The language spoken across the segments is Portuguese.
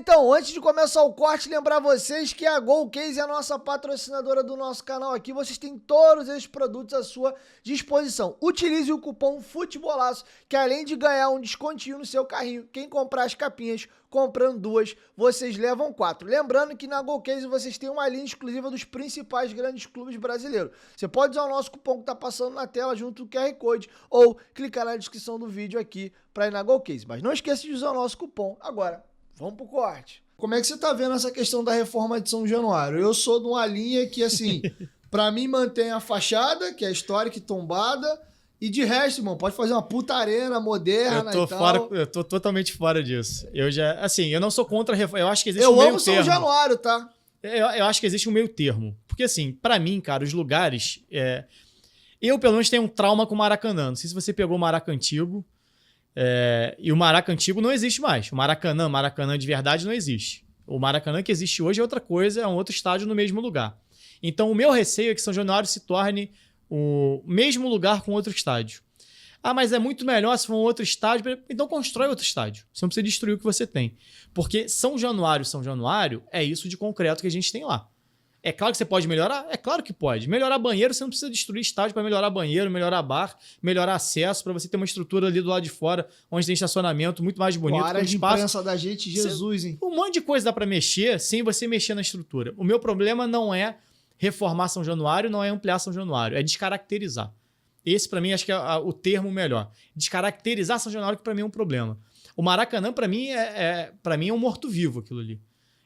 Então, antes de começar o corte, lembrar vocês que a GoCase é a nossa patrocinadora do nosso canal aqui. Vocês têm todos esses produtos à sua disposição. Utilize o cupom FUTEBOLAÇO, que além de ganhar um descontinho no seu carrinho, quem comprar as capinhas, comprando duas, vocês levam 4. Lembrando que na GoCase vocês têm uma linha exclusiva dos principais grandes clubes brasileiros. Você pode usar o nosso cupom que tá passando na tela junto do QR Code ou clicar na descrição do vídeo aqui para ir na GoCase. Mas não esqueça de usar o nosso cupom. Agora, vamos pro corte. Como é que você tá vendo essa questão da reforma de São Januário? Eu sou de uma linha que, assim, pra mim mantém a fachada, que é histórica e tombada, e de resto, irmão, pode fazer uma puta arena moderna e tal. Eu tô totalmente fora disso. Eu já, assim, eu não sou contra a reforma. Eu acho que existe um Eu meio amo São termo. Januário, tá? Eu acho que existe um meio termo. Porque, assim, pra mim, cara, os lugares... Eu, pelo menos, tenho um trauma com o Maracanã. Não sei se você pegou o Maracanã antigo. E o Maracanã antigo não existe mais. O Maracanã de verdade não existe. O Maracanã que existe hoje é outra coisa, é um outro estádio no mesmo lugar. Então o meu receio é que São Januário se torne o mesmo lugar com outro estádio. Ah, mas é muito melhor se for um outro estádio. Então constrói outro estádio. Você não precisa destruir o que você tem. Porque São Januário é isso de concreto que a gente tem lá. É claro que você pode melhorar? É claro que pode. Melhorar banheiro, você não precisa destruir estádio para melhorar banheiro, melhorar bar, melhorar acesso, para você ter uma estrutura ali do lado de fora, onde tem estacionamento muito mais bonito. A área de imprensa da gente, Jesus, hein? Um monte de coisa dá para mexer sem você mexer na estrutura. O meu problema não é reformar São Januário, não é ampliar São Januário, é descaracterizar. Esse, para mim, acho que é o termo melhor. Descaracterizar São Januário, que para mim é um problema. O Maracanã, para mim, é um morto-vivo aquilo ali.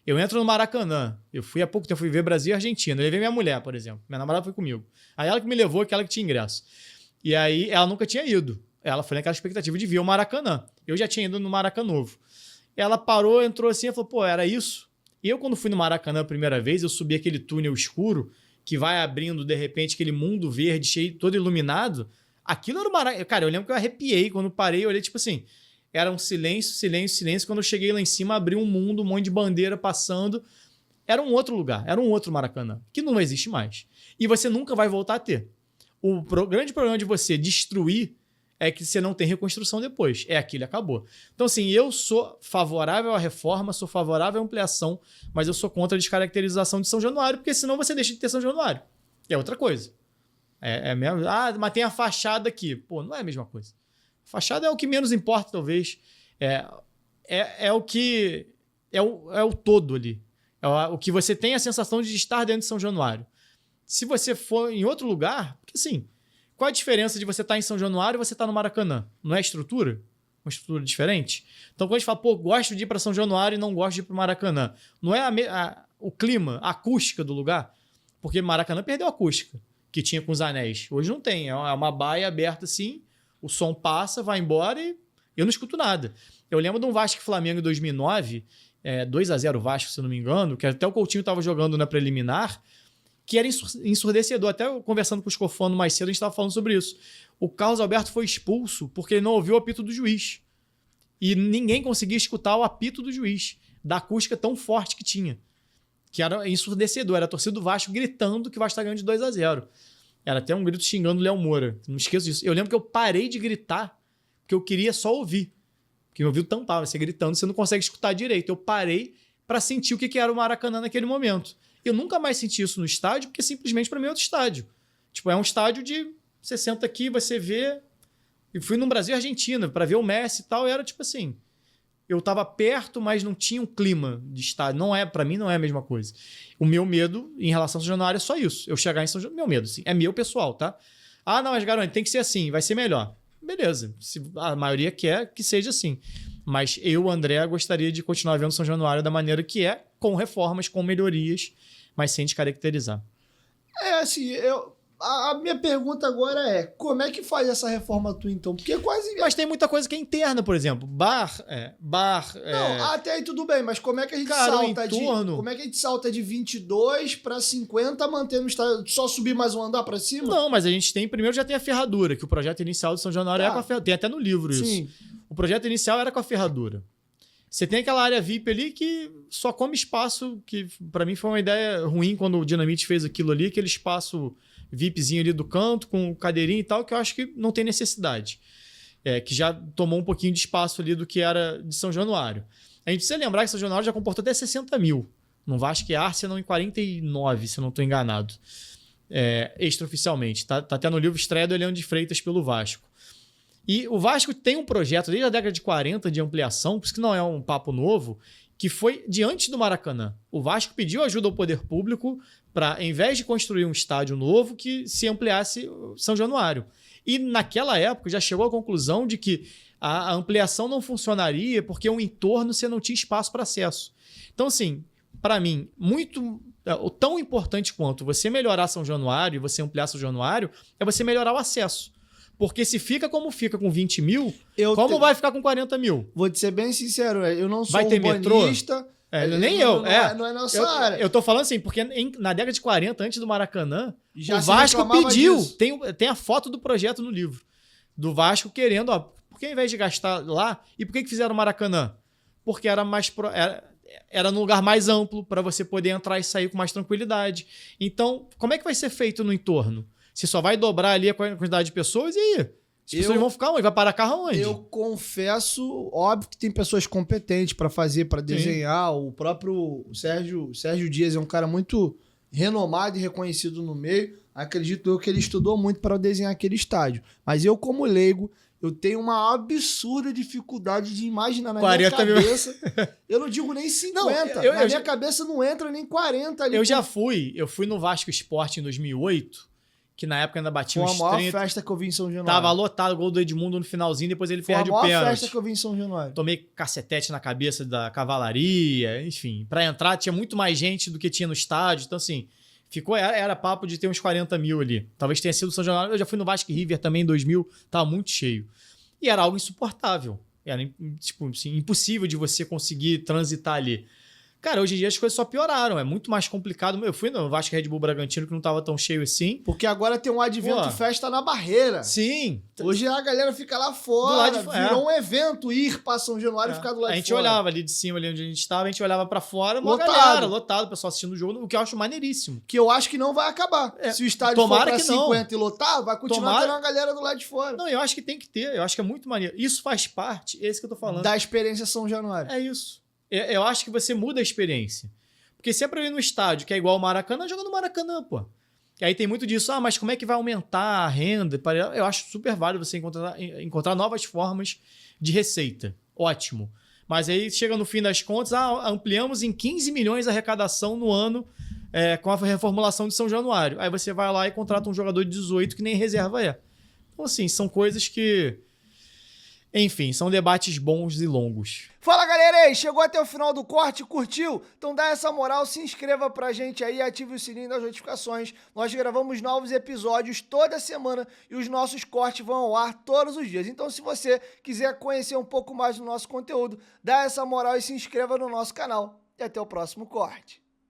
Eu entro no Maracanã. Eu fui há pouco tempo, fui ver Brasil e Argentina. Eu levei minha mulher, por exemplo. Minha namorada foi comigo. Aí ela que me levou, aquela que tinha ingresso. E aí ela nunca tinha ido. Ela foi naquela expectativa de ver o Maracanã. Eu já tinha ido no Maracanã Novo. Ela parou, entrou assim e falou, pô, era isso? E eu, quando fui no Maracanã a primeira vez, eu subi aquele túnel escuro que vai abrindo, de repente, aquele mundo verde, cheio, todo iluminado. Aquilo era o Maracanã. Cara, eu lembro que eu arrepiei quando parei, eu olhei tipo assim... Era um silêncio, silêncio, silêncio. Quando eu cheguei lá em cima, abri um mundo, um monte de bandeira passando. Era um outro lugar, era um outro Maracanã, que não existe mais. E você nunca vai voltar a ter. O grande problema de você destruir é que você não tem reconstrução depois. Aquilo, acabou. Então, assim, eu sou favorável à reforma, sou favorável à ampliação, mas eu sou contra a descaracterização de São Januário, porque senão você deixa de ter São Januário. É outra coisa. Mesmo. Ah, mas tem a fachada aqui. Pô, não é a mesma coisa. Fachada é o que menos importa, talvez. O que... É o todo ali. O que você tem a sensação de estar dentro de São Januário. Se você for em outro lugar... Porque, assim, qual a diferença de você estar em São Januário e você estar no Maracanã? Não é estrutura? Uma estrutura diferente? Então, quando a gente fala, pô, gosto de ir para São Januário e não gosto de ir para o Maracanã. Não é o clima, a acústica do lugar? Porque Maracanã perdeu a acústica que tinha com os anéis. Hoje não tem. É uma baia aberta assim... O som passa, vai embora e eu não escuto nada. Eu lembro de um Vasco e Flamengo em 2009, 2-0 Vasco, se eu não me engano, que até o Coutinho estava jogando na preliminar, que era ensurdecedor. Até conversando com o Scofano mais cedo, a gente estava falando sobre isso. O Carlos Alberto foi expulso porque ele não ouviu o apito do juiz. E ninguém conseguia escutar o apito do juiz, da acústica tão forte que tinha. Que era ensurdecedor. Era a torcida do Vasco gritando que o Vasco está ganhando de 2-0. Era até um grito xingando o Léo Moura. Não esqueço disso. Eu lembro que eu parei de gritar porque eu queria só ouvir. Porque meu ouvido tampava. Você gritando, você não consegue escutar direito. Eu parei para sentir o que era o Maracanã naquele momento. Eu nunca mais senti isso no estádio porque simplesmente para mim é outro estádio. Tipo, é um estádio de... Você senta aqui, você vê... E fui no Brasil e Argentina para ver o Messi e tal. E era tipo assim... Eu estava perto, mas não tinha um clima de estádio. Para mim não é a mesma coisa. O meu medo em relação ao São Januário é só isso. Eu chegar em São Januário, meu medo, assim, é meu pessoal, tá? Ah, não, mas Garante, tem que ser assim, vai ser melhor. Beleza, se a maioria quer que seja assim. Mas eu, André, gostaria de continuar vendo São Januário da maneira que é, com reformas, com melhorias, mas sem descaracterizar. Assim, a minha pergunta agora é, como é que faz essa reforma tua, então? Porque quase... Mas tem muita coisa que é interna, por exemplo. Bar... Não, até aí tudo bem, mas como é que a gente salta como é que a gente salta de 22 para 50, mantendo o estádio, só subir mais um andar para cima? Não, mas a gente tem... Primeiro já tem a ferradura, que o projeto inicial de São Januário é com a ferradura. Tem até no livro isso. Sim. O projeto inicial era com a ferradura. Você tem aquela área VIP ali que só come espaço, que para mim foi uma ideia ruim quando o Dinamite fez aquilo ali, aquele espaço... VIPzinho ali do canto, com cadeirinha e tal, que eu acho que não tem necessidade. Que já tomou um pouquinho de espaço ali do que era de São Januário. A gente precisa lembrar que São Januário já comportou até 60 mil. No Vasco e Arsenal em 49, se eu não estou enganado. Extraoficialmente. Tá até no livro Estreia do Eliano de Freitas pelo Vasco. E o Vasco tem um projeto desde a década de 40 de ampliação, por isso que não é um papo novo, que foi diante do Maracanã. O Vasco pediu ajuda ao poder público para, em vez de construir um estádio novo, que se ampliasse São Januário. E naquela época já chegou à conclusão de que a ampliação não funcionaria porque o entorno você não tinha espaço para acesso. Então, assim, para mim, tão importante quanto você melhorar São Januário e você ampliar São Januário é você melhorar o acesso. Porque se fica como fica com 20 mil, vai ficar com 40 mil? Vou te ser bem sincero, eu não sou urbanista. Nem eu. Não é nossa área. Eu tô falando assim, porque na década de 40, antes do Maracanã, já o Vasco pediu. Disso. Tem a foto do projeto no livro. Do Vasco querendo, por que ao invés de gastar lá, e por que fizeram o Maracanã? Porque era num lugar mais amplo para você poder entrar e sair com mais tranquilidade. Então, como é que vai ser feito no entorno? Você só vai dobrar ali a quantidade de pessoas e aí? As pessoas vão ficar onde? Vai parar carro onde? Eu confesso, óbvio que tem pessoas competentes para fazer, para desenhar. O próprio Sérgio Dias é um cara muito renomado e reconhecido no meio. Acredito eu que ele estudou muito para desenhar aquele estádio. Mas eu, como leigo, eu tenho uma absurda dificuldade de imaginar na minha cabeça. Eu não digo nem 50. Na minha cabeça não entra nem 40 ali. Eu fui no Vasco Sport em 2008. Que na época ainda batia uns 30. Foi a maior festa que eu vi em São Januário. Tava lotado o gol do Edmundo no finalzinho, depois ele perde o pênalti. Foi a maior festa que eu vi em São Januário. Tomei cacetete na cabeça da cavalaria, enfim. Pra entrar tinha muito mais gente do que tinha no estádio. Então, assim, era papo de ter uns 40 mil ali. Talvez tenha sido São Januário. Eu já fui no Vasco River também em 2000, tava muito cheio. E era algo insuportável. Era, tipo, assim, impossível de você conseguir transitar ali. Cara, hoje em dia as coisas só pioraram. É muito mais complicado. Eu fui no Vasco Red Bull Bragantino, que não tava tão cheio assim. Porque agora tem um advento festa na Barreira. Sim. Hoje a galera fica lá fora. Virou um evento ir pra São Januário e ficar do lado de fora. A gente olhava ali de cima, ali onde a gente estava, a gente olhava pra fora, lotado, o pessoal assistindo o jogo, o que eu acho maneiríssimo. Que eu acho que não vai acabar. Se o estádio for pra 50 e lotar, vai continuar tendo uma galera do lado de fora. Não, eu acho que tem que ter. Eu acho que é muito maneiro. Isso faz parte, é isso que eu tô falando. Da experiência São Januário. É isso. Eu acho que você muda a experiência. Porque se é pra ir no estádio, que é igual o Maracanã, joga no Maracanã, pô. E aí tem muito disso. Mas como é que vai aumentar a renda? Eu acho super válido você encontrar novas formas de receita. Ótimo. Mas aí chega no fim das contas, ampliamos em 15 milhões a arrecadação no ano com a reformulação de São Januário. Aí você vai lá e contrata um jogador de 18 que nem reserva é. Então, assim, são coisas que... Enfim, são debates bons e longos. Fala, galera aí, chegou até o final do corte, curtiu? Então dá essa moral, se inscreva pra gente aí, ative o sininho das notificações. Nós gravamos novos episódios toda semana e os nossos cortes vão ao ar todos os dias. Então se você quiser conhecer um pouco mais do nosso conteúdo, dá essa moral e se inscreva no nosso canal. E até o próximo corte.